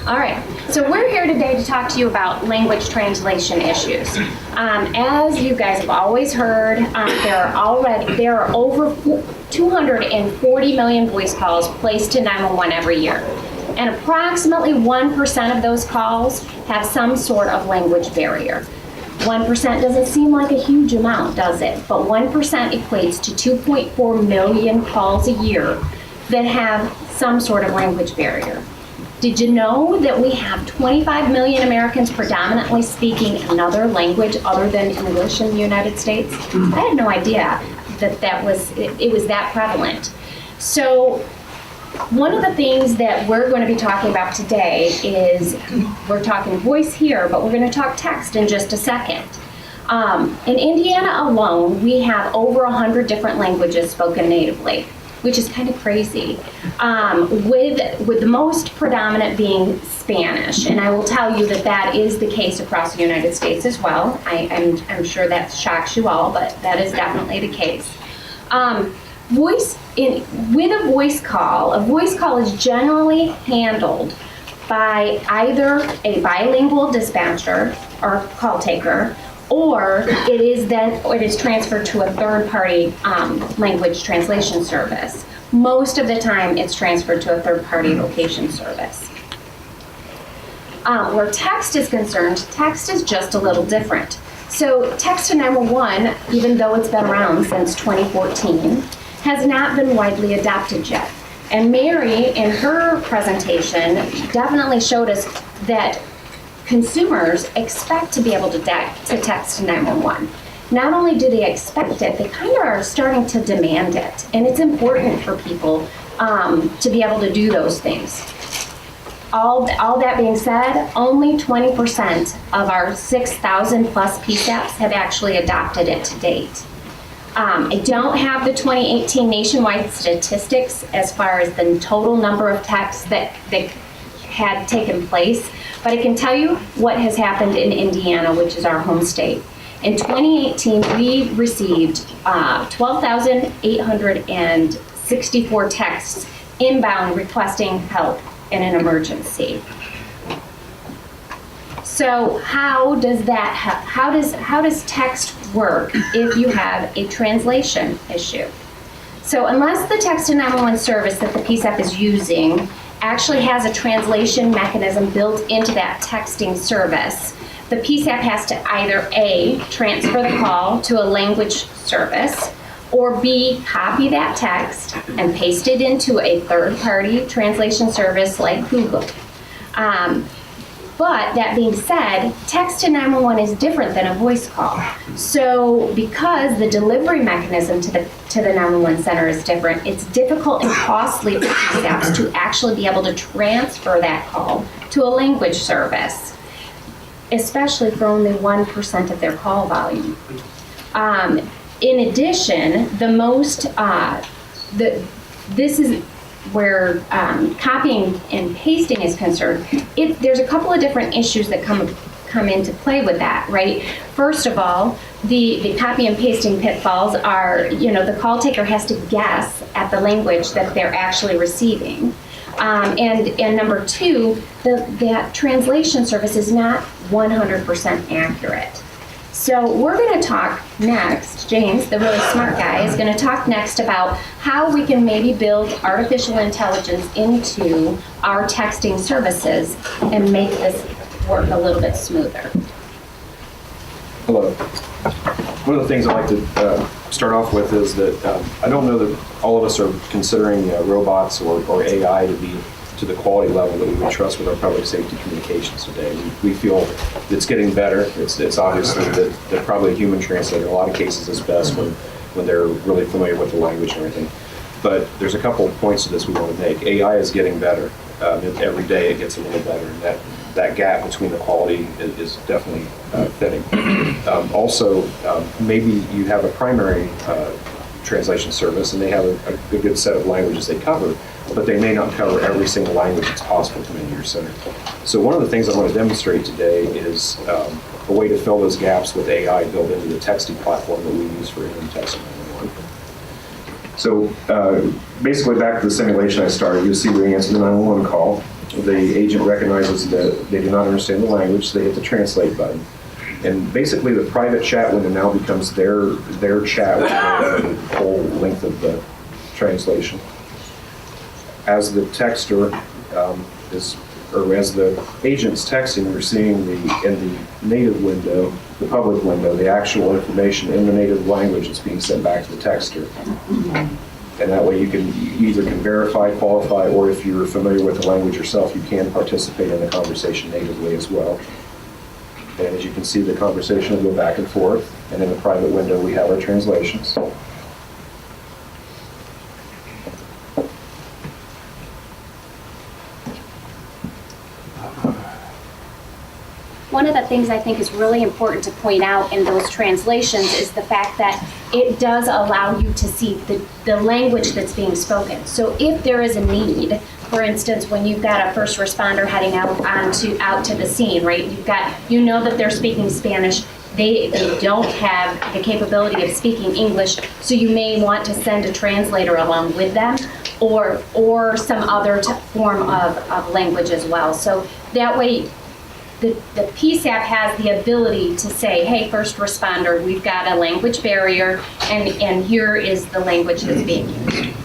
All right, so we're here today to talk to you about language translation issues. As you guys have always heard, there are over 240 million voice calls placed to 911 every year. And approximately 1% of those calls have some sort of language barrier. 1% doesn't seem like a huge amount, does it? But 1% equates to 2.4 million calls a year that have some sort of language barrier. Did you know that we have 25 million Americans predominantly speaking another language other than English in the United States? I had no idea that it was that prevalent. So one of the things that we're going to be talking about today is, we're talking voice here, but we're going to talk text in just a second. In Indiana alone, we have over 100 different languages spoken natively, which is kind of crazy, with the most predominant being Spanish. And I will tell you that is the case across the United States as well. I'm sure that shocks you all, but that is definitely the case. With a voice call is generally handled by either a bilingual dispatcher or call taker, or it is transferred to a third-party language translation service. Most of the time, it's transferred to a third-party location service. Where text is concerned, text is just a little different. So text to 911, even though it's been around since 2014, has not been widely adopted yet. And Mary, in her presentation, definitely showed us that consumers expect to be able to text to 911. Not only do they expect it, they kind of are starting to demand it. And it's important for people to be able to do those things. All that being said, only 20% of our 6,000 plus PSAPs have actually adopted it to date. I don't have the 2018 nationwide statistics as far as the total number of texts that had taken place, but I can tell you what has happened in Indiana, which is our home state. In 2018, we received 12,864 texts inbound requesting help in an emergency. So how does text work if you have a translation issue? So unless the text to 911 service that the PSAP is using actually has a translation mechanism built into that texting service, the PSAP has to either A, transfer the call to a language service, or B, copy that text and paste it into a third-party translation service like Google. But that being said, text to 911 is different than a voice call. So because the delivery mechanism to the 911 center is different, it's difficult and costly for PSAPs to actually be able to transfer that call to a language service, especially for only 1% of their call volume. In addition, this is where copying and pasting is concerned. There's a couple of different issues that come into play with that, right? First of all, the copy and pasting pitfalls are, the call taker has to guess at the language that they're actually receiving. And number two, that translation service is not 100% accurate. So we're going to talk next, James, the really smart guy, is going to talk next about how we can maybe build artificial intelligence into our texting services and make this work a little bit smoother. Hello. One of the things I like to start off with is that I don't know that all of us are considering robots or AI to be to the quality level that we would trust with our public safety communications today. We feel it's getting better. It's obviously that probably a human translator in a lot of cases is best when they're really familiar with the language and everything. But there's a couple of points to this we want to make. AI is getting better. Every day it gets a little better, and that gap between the quality is definitely thinning. Also, maybe you have a primary translation service and they have a good set of languages they cover, but they may not cover every single language that's possible to in your center. So one of the things I want to demonstrate today is a way to fill those gaps with AI built into the texting platform that we use for in-text 911. So basically back to the simulation I started, you'll see we answer the 911 call. the agent recognizes that they do not understand the language, so they hit the translate button. And basically the private chat window now becomes their chat window the whole length of the translation. As the texter as the agent's texting, you're seeing in the native window, the public window, the actual information in the native language that's being sent back to the texter. And that way you either can verify, qualify, or if you're familiar with the language yourself, you can participate in the conversation natively as well. And as you can see, the conversation will go back and forth. And in the private window, we have our translations. One of the things I think is really important to point out in those translations is the fact that it does allow you to see the language that's being spoken. So if there is a need, for instance, when you've got a first responder heading out to the scene, right? You know that they're speaking Spanish. They don't have the capability of speaking English, so you may want to send a translator along with them, or some other form of language as well. So that way, the PSAP has the ability to say, hey, first responder, we've got a language barrier, and here is the language that's being used.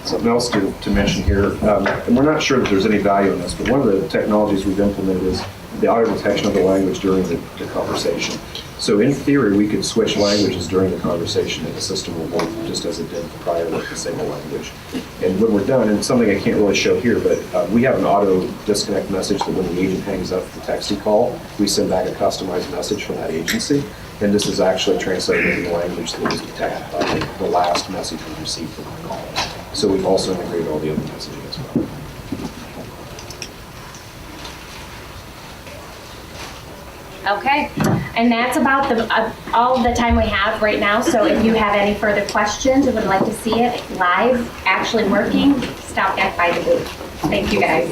Something else to mention here, and we're not sure that there's any value in this, but one of the technologies we've implemented is the auto detection of the language during the conversation. So in theory, we could switch languages during the conversation and the system will work just as it did prior with the single language. And when we're done, and something I can't really show here, but we have an auto disconnect message that when the agent hangs up the texting call, we send back a customized message from that agency. And this is actually translated into the language that was detected by the last message we received from the call. So we've also integrated all the other messaging as well. Okay, and that's about all the time we have right now. So if you have any further questions or would like to see it live, actually working, stop back by the booth. Thank you, guys.